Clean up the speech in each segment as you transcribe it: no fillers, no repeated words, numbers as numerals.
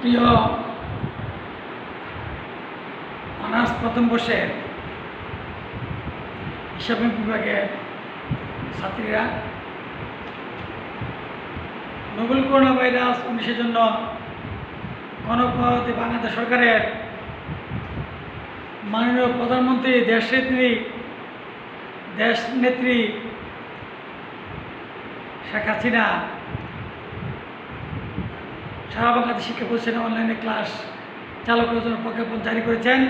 প্রিয় অনার্স প্রথম বর্ষের হিসাব বিভাগের ছাত্রীরা, নোবেল করোনা ভাইরাস 19-এর জন্য গণপ্রজাতন্ত্রী বাংলাদেশ সরকারের মাননীয় প্রধানমন্ত্রী দেশনেত্রী শেখ হাসিনা সারা বাংলাদেশ শিক্ষা প্রতিষ্ঠানে অনলাইনে ক্লাস চালু করার জন্য প্রজ্ঞাপন জারি করেছেন।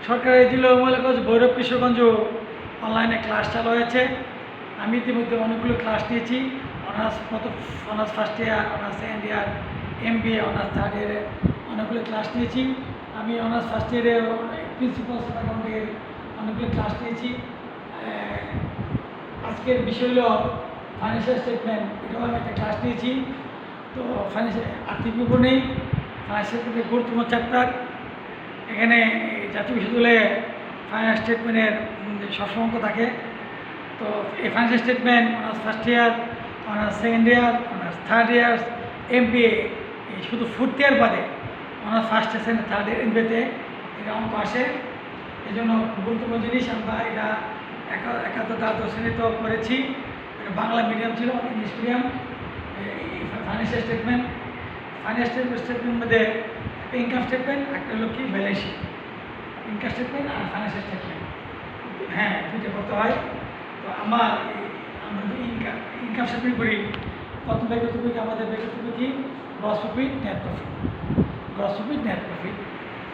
সরকারের জেলা মহিলাগঞ্জ, ভৈরব, কিশোরগঞ্জ অনলাইনে ক্লাস চালু হয়েছে। আমি ইতিমধ্যে অনেকগুলো ক্লাস নিয়েছি। Honours first year, honours second ইয়ার, MBA, অনার্স থার্ড ইয়ারে অনেকগুলো ক্লাস নিয়েছি। আমি অনার্স ফার্স্ট ইয়ারে প্রিন্সিপালস অ্যাকাউন্টের অনেকগুলো ক্লাস নিয়েছি। আজকের বিষয় হলো ফাইন্যান্সিয়াল স্টেটমেন্ট, এটাও আমি একটা ক্লাস নিয়েছি। তো ফাইন্যান্সিয়াল আর্থিক বিবরণী ফাইন্যান্সিয়াল গুরুত্বপূর্ণ চ্যাপ্টার। এখানে জাতীয় বিশ্ববিদ্যালয়ে ফাইন্যান্স স্টেটমেন্টের সবসময় অঙ্ক থাকে। তো এই financial statement honours first year, honours second year, honours third year, MBA শুধু ফোর্থ ইয়ার বাদে honours first year, second, third year, MBA-তে এটা অঙ্ক আসে। এই জন্য গুরুত্বপূর্ণ জিনিস। আমরা এটা একাদশ দ্বাদশ শ্রেণীতে করেছি। এটা বাংলা মিডিয়াম ছিল, ইংলিশ মিডিয়াম। ফাইন্যান্সিয়াল স্টেটমেন্ট মধ্যে একটা ইনকাম স্টেটমেন্ট, একটা হলো কি ব্যালেন্স শিট। ইনকাম স্টেটমেন্ট আর ফাইন্যান্সিয়াল স্টেটমেন্ট, হ্যাঁ, দুইটা করতে হয়। তো আমরা যদি ইনকাম স্টেটমেন্ট করি, প্রথম ব্যয় করতে হবে আমাদের ব্যয় করতে হবে কি গ্রস প্রফিট, নেট প্রফিট।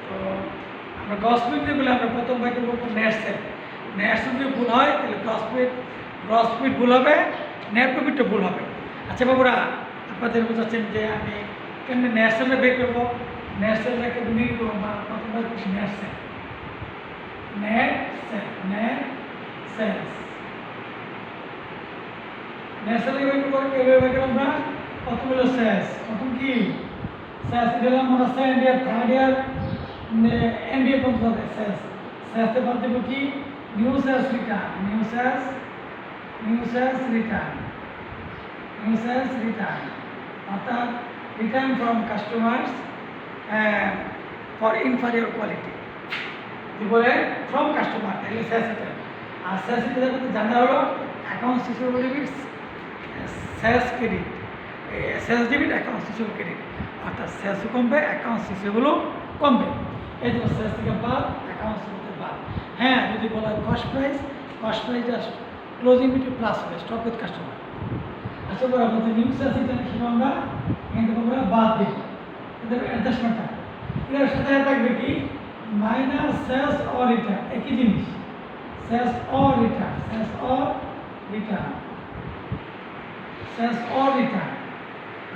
তো আমরা গ্রস প্রফিট যেগুলো আমরা প্রথম ব্যয় করবো নেট সেল যদি ভুল হয় তাহলে গ্রস প্রফিট ভুল হবে, নেট প্রফিটটা ভুল হবে। আচ্ছা বাবুরা, আপনাদের বোঝাচ্ছেন যে আমি কেমনি নেট সেলটা বের করবো। নেট সেলটাকে নির্ব বা প্রথম ব্যয় করছি নেট সেল আমরা প্রথম হলো শেষ। প্রথম কি শেষ দিলাম আমরা second year, third year, MBA পর্যন্ত হবে শেষে বাদ দেবো কি নিউ সেলস রিটার্ন, অর্থাৎ return from customers for inferior quality বলে ফ্রম কাস্টমার, তাহলে সেলস রিটার্ন। আর সেলস রিটার্ন করতে জানা হলো accounts receivable debit, sales credit, sales debit, accounts receivable credit. অর্থাৎ সেলসও কমবে, অ্যাকাউন্টস রিসিভেবলও কমবে। এই জন্য সেলস থেকে বাদ, অ্যাকাউন্টস থেকে বাদ। হ্যাঁ, যদি বলা হয় কস্ট প্রাইসটা ক্লোজিং বিটুইন প্লাস হবে, স্টক উইথ কাস্টমার। আচ্ছা বলো আমাদের নিউ সেলস রিটার্ন হিসেবে আমরা এখান থেকে আমরা বাদ দিই, এদের অ্যাডজাস্টমেন্টটা। এর সাথে থাকবে কি মাইনাস সেলস অর রিটার্ন, একই জিনিস, সেলস অর রিটার্ন।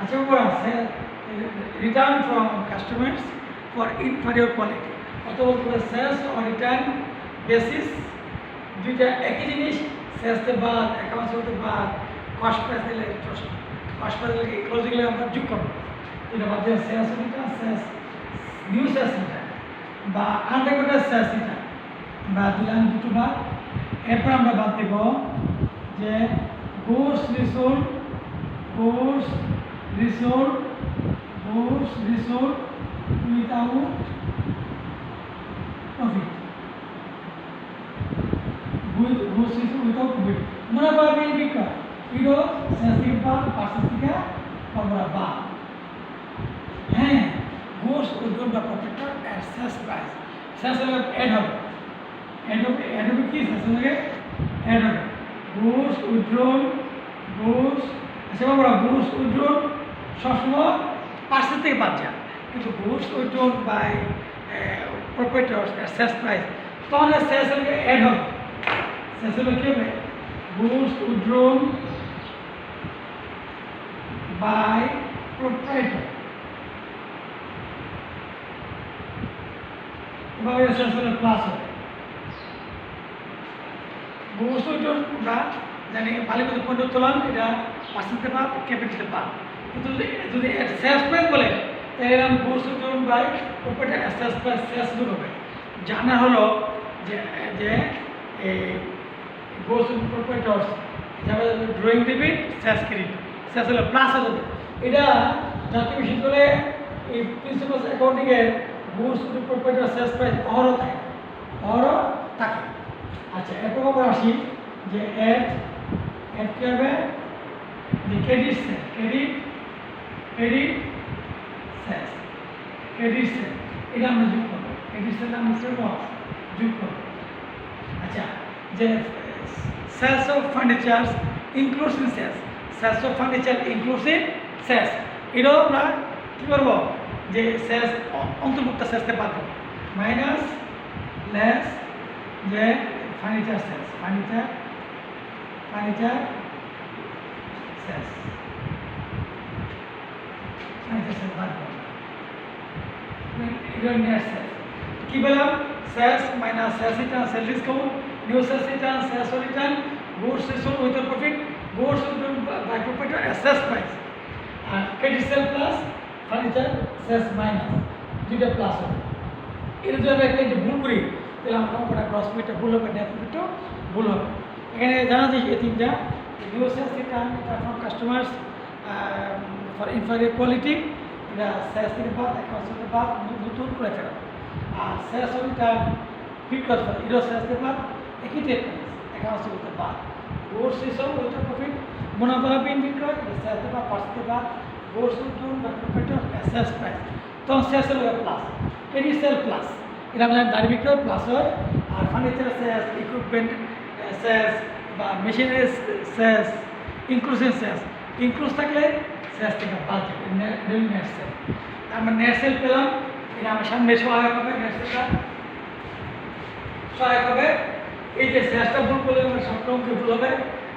আচ্ছা বলো return from customers for inferior quality, কত বলতে পারে সেলস অর রিটার্ন বেসিস, দুইটা একই জিনিস। সেলসতে বাদ, অ্যাকাউন্টস হতে বাদ, কস্ট প্রাইস দিলে ক্লোজিং আমরা যোগ করবো। এটা বাদ দিয়ে sales return, new sales return বা আনরেকর্ডেড সেলস রিটার্ন আমরা দিলাম দুটো বাদ। এরপর আমরা বাদ দেব যে গুডস রিসোল্ড উইথাউট প্রফিট, মুনাফা বিল বিক্রয়, এগুলো সেলস থেকে বাদ, পার্সেন্ট থেকে আমরা বাদ। হ্যাঁ, গুডস উইথড্রন বা proprietor at sales price, sales add হবে কি সেলস অ্যাড হবে গুডস উইথড্রন। আচ্ছা বাবা, গুডস উইথড্রন সবসময় পার্সেন্ট থেকে বাদ যায়, কিন্তু goods withdrawn by proprietor at sales price, তখন সেলস অ্যাড হবে। সেলস কি হবে গুডস উইথড্রন বাই প্রোপ্রাইটার, এভাবে সেলস প্লাস হবে। গুডস উইথড্রন আমরা জানি মালিকদের পণ্য উত্তোলন, এটা পার্সেন্টে পাব, ক্যাপিটালে পাব। কিন্তু যদি সেলস প্রাইস বলে তাহলে এরকম goods withdrawn by proprietor sales price, sales দূর হবে। জানা হলো যে গুডস প্রপার্টার্স যাবে drawing debit, sales credit, sales হলো প্লাস হয়ে যাবে। এটা জাতীয় বিশ্ববিদ্যালয়ে এই প্রিন্সিপালস অ্যাকাউন্টিংয়ের গুডস প্রপার্টি সেলস প্রাইস অহরহ থাকে। আচ্ছা, এরপর আমরা আসি যে এড কী হবে, যে ক্রেডিট সেল, ক্রেডিট সেল এটা আমরা যোগ করবো, ক্রেডিট সেল আমরা যোগ করবো। আচ্ছা, যে sales of furniture includes in sales of furniture includes in sales, এটাও আমরা কী করবো, যে সেলস অন্তর্ভুক্ত সেলসে পাবো, মাইনাস লেস যে ফার্নিচার সেলস, ফার্নিচার সেলস বাদ দেবো, এটা নেট সেলস। কি বললাম, sales minus sales return, sale discount, new sales return, sales return, goods resold with profit, goods resold by proprietor sales price, আর credit sale plus furniture sales minus দুইটা plus হবে। এটা যদি আমরা একটা ভুল করি তাহলে আমরা অঙ্কটা গ্রস প্রফিটটা ভুল হবে, নেট প্রফিটও ভুল হবে। এখানে জানা যায় এই তিনটা, new sales return from customers for inferior quality, এটা সেলস থেকে বাদ, অ্যাকাউন্টস থেকে বাদ, নতুন করে ফেরা। আর সেলস রিটার্ন বিকজ এটা সেলস থেকে বাদ, একই টেট অ্যাকাউন্টস থেকে বাদ, গুডস রিসোল্ড উইথ প্রফিট, মুনাফা বিন বিক্রয়, এটা সেলস থেকে বাদ, পার্স থেকে বাদ, goods return by profit sales price, তখন সেলস হবে প্লাস, ক্রেডিট সেল প্লাস, এটা আমাদের দাঁড়ি বিক্রয় প্লাস হয়। আর ফার্নিচার সেলস, ইকুইপমেন্ট সেলস বা মেশিনারি সেলস, ইনক্লুসিভ সেলস, ইনক্লুস থাকলে সেলস থেকে বাদ যাবে, নেট সেল। আমরা নেট সেল পেলাম, এটা আমার সামনে সহায়ক হবে, নেট সেলটা সহায়ক হবে। এই যে সেলসটা ভুল করলে আমার সবটা অঙ্কে ভুল হবে,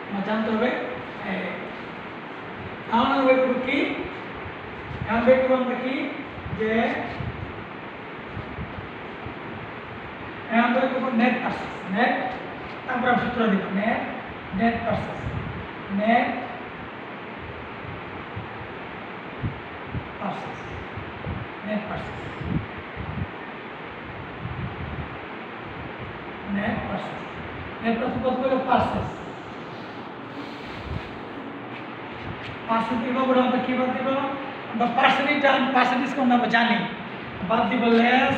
আমার জানতে হবে। এখন আমরা করবো কি, এখন বের করবো আমরা কি, যে এখন বের করবো নেট পারচেস, নেট, তারপর আমি সূত্র দিব, net purchase, net purchase, net purchase, net purchase, net purchase কত করে পারচেস, পার্সেন্ট দিব, আমরা কি বাদ দিব, আমরা পার্সেন্টেজ ডিসকাউন্ট আমরা জানি, বাদ দিব less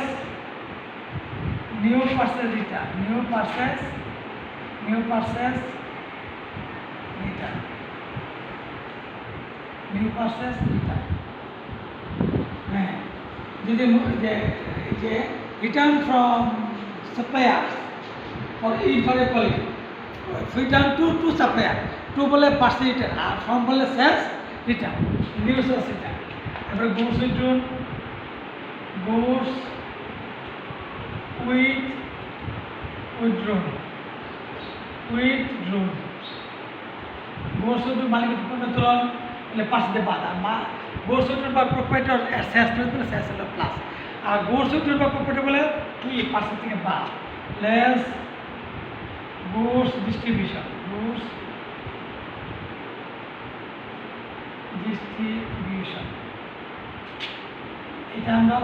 new purchase return, new purchase return, new purchase return. হ্যাঁ, যদি যে return from suppliers for inferior quality, return to supplier, to বলে পার্সেস রিটার্ন, আর ফ্রম বলে sales return, new sales return. তারপরে goods return, goods withdrawn, goods return মানে পণ্য তুলন, তাহলে পার্সেন্টে বাদ, আর গুডস রিটার্ন বা প্রপার্টার সেলস বলে সেলস হলো প্লাস, আর গুডস রিটার্ন বা প্রপার্টি বলে কি পার্সেন্ট থেকে বাদ, লেস গুডস ডিস্ট্রিবিউশন, এটা আমরা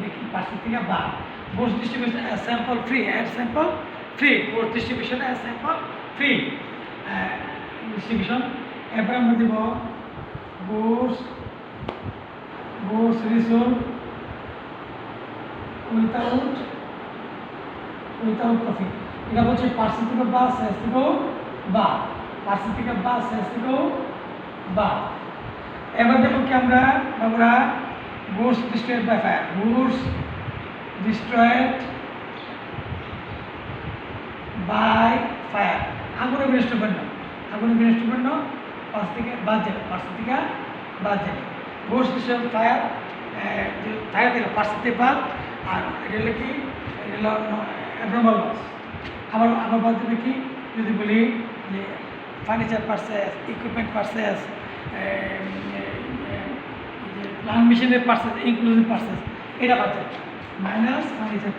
দেখি পার্সেন্ট থেকে বাদ, goods distribution as sample free, goods distribution as sample free distribution. এরপর আমরা দেব গুডস রিসোল্ড উইথাউট প্রফিট, এটা বলছে পার্সেন্ট থেকে বাদ, সেলস থেকেও বাদ, পার্সেন্ট থেকে বাদ, সেলস থেকেও বাদ। এবার দেখো কি আমরা goods destroyed by fire, goods destroyed by fire, আগুনে বিনষ্ট পণ্য, পার্সেন্ট থেকে বাদ যাবে, গুডস ডিস্ট্রয়েড ফায়ার, ফায়ার থেকে পার্সেন্ট থেকে বাদ, আর এটা হলো কি, এটা হলো অ্যাবনর্মাল লস। আবার বাদ দেবে কি, যদি বলি যে furniture purchase, equipment purchase, plant মেশিনের পার্সেস, ইনক্লুসিভ পার্সেস, এটা বাদ যাবে, মাইনাস ফার্নিচার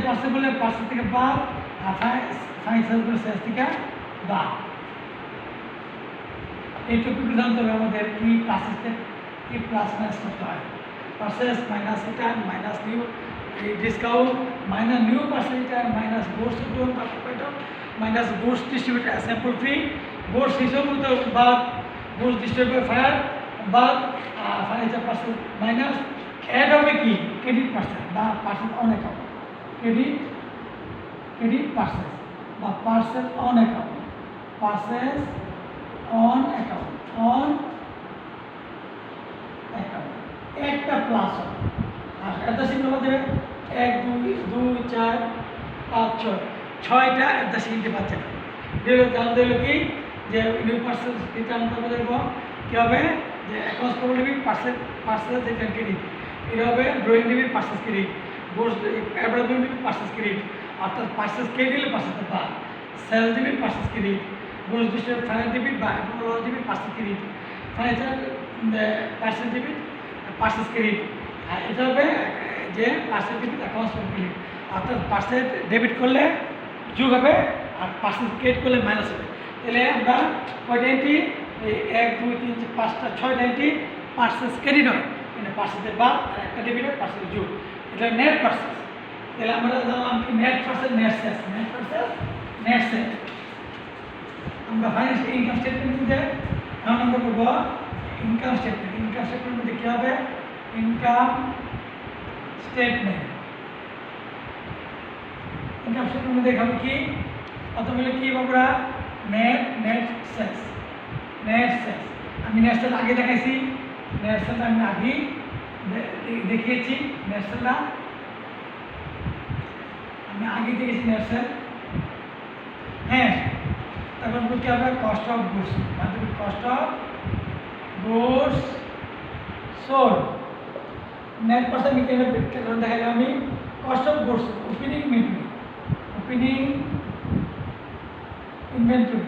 পার্সেস বলে পার্সেস থেকে বাদ, আর ফার্নিচার বলে সেলস থেকে বাদ। এই টপিক জানতে হবে আমাদের কি ক্লাসেসে কি প্লাস মাইনাস করতে হয়, purchase minus return minus new discount minus new purchase return minus goods return বা proprietor minus goods distributed as sample free, goods resold with বাদ, গুডস ডিস্ট্রিবিউটেড ফায়ার, বাদ ফার্নিচার পার্সেল মাইনাস অ্যাড হবে কি credit parcel বা parcel on account credit parcel বা parcel on account parcel on account একটা plus হবে আর এত সিম্বল দেবে 1 2 2 4 5 6 ছয়টা এত সিম্বল পাচ্ছে দিল তাহলে দিল কি যে নিউ পার্সেল রিটার্ন করবে দেখবো কী হবে যে accounts payable debit parcel return credit এটা হবে drawing debit purchase credit goods advertisement debit purchase credit অর্থাৎ পার্সেস ক্রেডিট হলে পার্সেস বা sales debit purchase credit goods distribute finance debit বা advertisement debit purchase credit financial parcel debit purchase credit আর এটা হবে যে parcel debit accounts payable credit অর্থাৎ parcel debit করলে যোগ হবে আর পার্সেল ক্রেডিট করলে মাইনাস হবে তাহলে আমরা কয়টা এন্ট্রি এই 1 2 3 4 5টা 6টা এন্ট্রি পার্সেস ক্রেডিট হয় মানে পার্সেলের বাদ আর একটা ডেবিট হয় পার্সেল যোগ এটা নেট পার্সেস তাহলে আমরা জানলাম কি নেট পার্সেল নেট সেলস আমরা ফাইন্যান্সিয়াল ইনকাম স্টেটমেন্ট মধ্যে এখন আমরা করব ইনকাম স্টেটমেন্ট মধ্যে কী হবে ইনকাম স্টেটমেন্ট মধ্যে দেখাবো কি প্রথমে কি আমরা নেট সেলস আমি নেট সেল আগে দেখাইছি নেট সেল আমি আগে দেখিয়েছি নেট সেলটা আমি আগে দেখেছি নেট সেল হ্যাঁ তখন কি হবে কস্ট অফ গুডস মানে cost of goods sold net percent দেখাইলাম আমি cost of goods opening inventory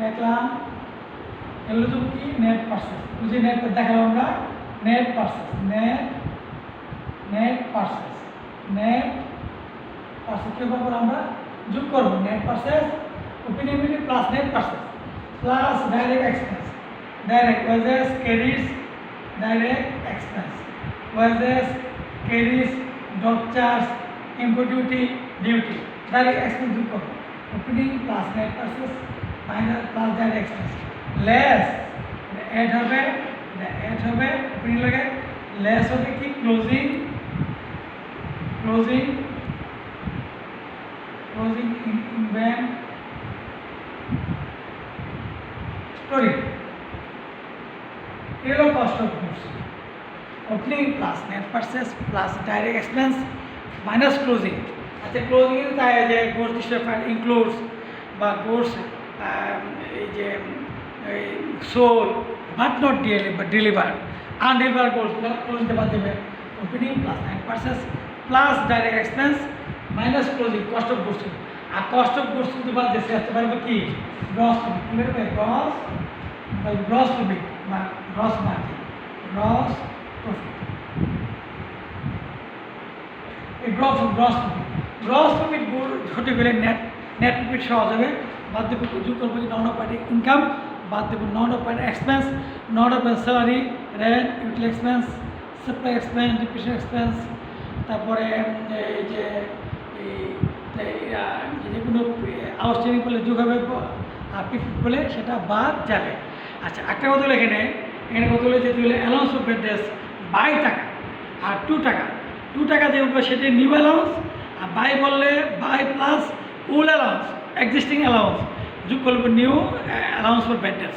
দেখলাম এগুলো তো কি নেট পার্সেস বুঝি নেট দেখালাম আমরা নেট পার্সেস কি ব্যাপার আমরা যোগ করবো net purchases opening inventory plus net purchase plus direct expense direct wages credits direct expense wages credits dock charge import duty direct expense যোগ করবো opening plus net purchases minus plus direct expense less add হবে opening লাগে less হবে কি closing inventory এগুলো cost of goods opening plus net purchase plus direct expense minus closing আচ্ছা closing তাই যে গুডস ডিস্ট্রিবিউশন ইনক্লুডস বা গুডস এই যে sold but not deliver undeliver goods closing বাদ দেবে opening plus net purchase plus direct expense minus closing cost of goods আর cost of goods যদি বাদ দিয়ে আসতে পারবে কি গ্রস প্রফিট কি বেরোবে গ্রস প্রফিট বা গ্রস মার্জিন গ্রস প্রফিট এই গ্রস প্রফিট ঘটে গেলে নেট প্রফিট সহজ হবে বাদ দেবো যোগ করবো নন অপারেটিং ইনকাম বাদ দেবো নন অপারেটিং এক্সপেন্স নন operating salary rent utility expense supply expense depreciation expense তারপরে এই যে যেগুলো আউটস্ট্যান্ডিং করলে যোগ হবে আর পিফিট বলে সেটা বাদ যাবে আচ্ছা একটা কথা হলো এখানে কথা হলো যে অ্যালাউন্স অফ বেডেস বাই টাকা আর 2 টাকা যে সেটা নিউ অ্যালাউন্স আর বাই বললে by plus old allowance existing allowance যোগ করবো নিউ অ্যালাউন্স ফর বেডেস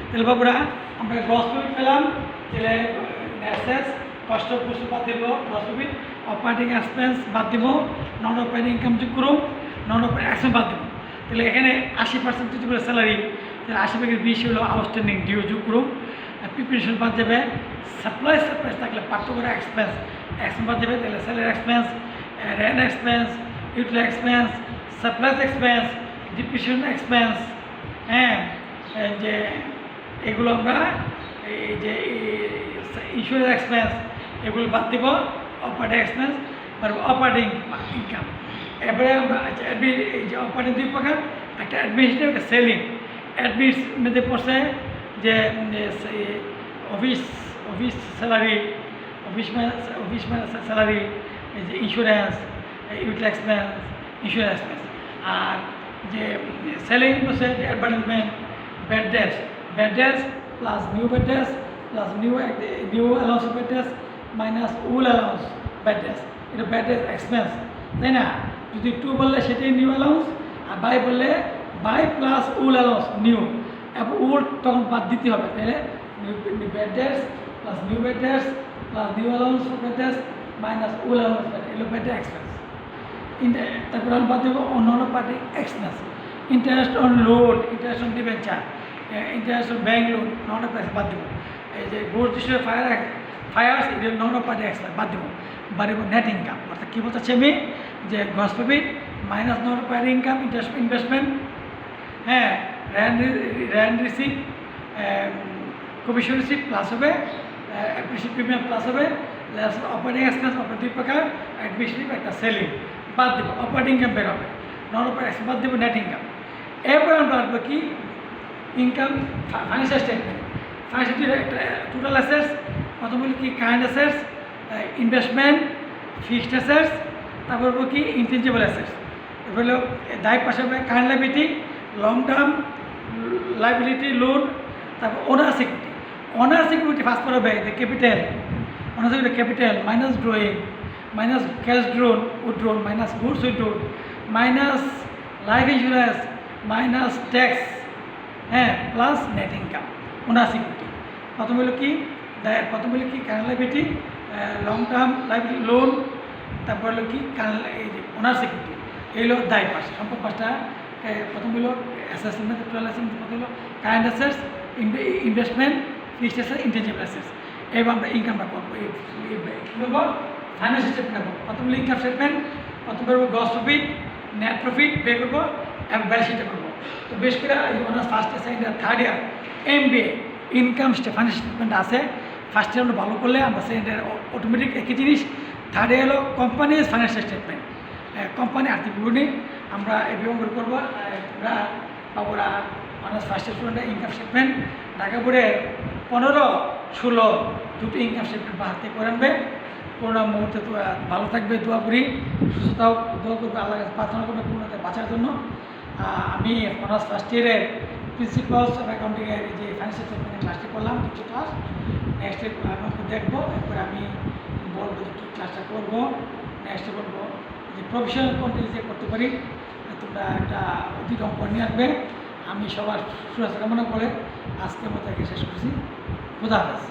তাহলে বাবুরা আমরা গ্রস প্রফিট পেলাম তাহলে অ্যাসেস কস্ট অফ গুডস বাদ দেব গ্রস প্রফিট অপারেটিং এক্সপেন্স বাদ দেব নন অপারেটিং ইনকাম যোগ করুন নন অপারেটিং এক্সপেন্স বাদ দেব তাহলে এখানে 80% যদি করে স্যালারি তাহলে 80/20 হলো আউটস্ট্যান্ডিং ডিউ যোগ করুন প্রিপারেশন বাদ যাবে সাপ্লাই থাকলে পার্থক্য করে এক্সপেন্স বাদ যাবে তাহলে salary expense rent expense utility expense supply expense depreciation expense হ্যাঁ যে এগুলো আমরা এই যে ইন্স্যুরেন্স এক্সপেন্স এগুলো বাদ দিব অপারেটিং এক্সপেন্স মানে অপারেটিং ইনকাম এবারে আমরা এই যে অপারেটিং 2 প্রকার একটা অ্যাডমিনিস্ট্রেটিভ একটা সেলিং অ্যাডমিনিস মধ্যে পড়ছে যে অফিস স্যালারি অফিস স্যালারি এই যে insurance utility expense insurance expense আর যে selling process, advertisement, bad debts plus new bad debts plus new allowance bad debts minus old allowance bad debts, এটা ব্যাড ডেস এক্সপেন্স, তাই না? যদি to বললে সেটাই নিউ অ্যালাউন্স, আর বাই বললে by plus old allowance new, এবং old তখন বাদ দিতে হবে, তাহলে bad debts plus new bad debts plus new allowance bad debts minus old allowance bad, এগুলো ব্যাড ডেস এক্সপেন্স। তারপরে আমরা বাদ দেবো অন্যান্য party expense, interest on loan, interest on debenture, interest on bank loan, নন অফ বাদ দেবো। এই যে গুডস ডিস্ট্রিবিউশন ফায়ার্স, এটা নন অফ পার্টি এক্সপেন্স বাদ দেবো। বাড়িব নেট ইনকাম, অর্থাৎ কী বলতে চাচ্ছি আমি, যে gross profit minus non of party income, interest investment, হ্যাঁ, rent receipt, commission receipt plus হবে, অ্যাপ্রিসিয়েট প্রিমিয়াম প্লাস হবে, অপারেটিং এক্সপেন্স, অপারেটিং প্রকার, অ্যাডমিনিস্ট্রেটিভ একটা সেলিং বাদ দেবো, অপারেটিং ইনকাম বের হবে, নন অপারেটিং এক্সপেন্স বাদ দেবো, নেট ইনকাম। এরপর আমরা আসবো কি income, financial statement, financial total assets, প্রথম হলো কি current assets, investment, fixed assets, তারপর হলো কি ইনটেনজিবল অ্যাসেটস, এরপর হলো দায় পাশে হবে current liability, long term liability, loan, তারপর owner security. Owner security first পর হবে capital, owner security capital minus drawing minus cash withdrawn minus goods withdrawn minus life insurance minus tax, হ্যাঁ, plus net income, owner security. প্রথম হলো কি current liability, long term liability, loan, তারপর হলো কি ওনার security, এই হলো দায় পাশ। সম্পদ পাশটা প্রথম হলো অ্যাসেসমেন্ট, টোটাল অ্যাসেসমেন্ট, প্রথম হলো current assets, investment, fixed assets, intangible assets. এবার আমরা ইনকামটা করবো, কী করবো, ফাইন্যান্সিয়াল স্টেটমেন্ট করবো। প্রথম হলো ইনকাম স্টেটমেন্ট, প্রথম করবো গ্রস প্রফিট, নেট প্রফিট বের করবো এবং ব্যালেন্স শিটে করবো। তো বেশ করে honours first year, second year, third year MBA income financial statement আছে। ফার্স্ট ইয়ার আমরা ভালো করলে আমরা সেকেন্ড ইয়ার অটোমেটিক একই জিনিস। থার্ড ইয়ার হলো কোম্পানিজ ফাইন্যান্সিয়াল স্টেটমেন্ট, কোম্পানি আর্থিক বিবরণী আমরা এভাবে করে করবো। তোমরা বাবুরা অনার্স ফার্স্ট ইয়ার স্টুডেন্টরা ইনকাম স্টেটমেন্ট ঢাকা বোর্ডের 15, 16 দুটো ইনকাম স্টেটমেন্ট হাতে করে আনবে। কোনো মুহূর্তে তো ভালো থাকবে, দোয়া করি, সুস্থতাও দোয়া করবে, আল্লাহ কাছে প্রার্থনা করবে পূর্ণতা বাঁচার জন্য। আমি অনার্স ফার্স্ট ইয়ারের প্রিন্সিপালস অফ অ্যাকাউন্টিংয়ের যে ফাইন্যান্সিয়াল স্টেটমেন্টের ক্লাসটি করলাম, কিছু ক্লাস নেক্সট আমাকে দেখবো, এরপরে আমি বলবো যে কী ক্লাসটা করবো। নেক্সটে বলবো যে প্রফেশনাল অ্যাকাউন্টিং যে করতে পারি, তোমরা একটা অধিক অঙ্ক নিয়ে আসবে। আমি সবার সুস্বাস্থ্য কামনা করে আজকের মতো শেষ করছি। খুদা হাফেজ।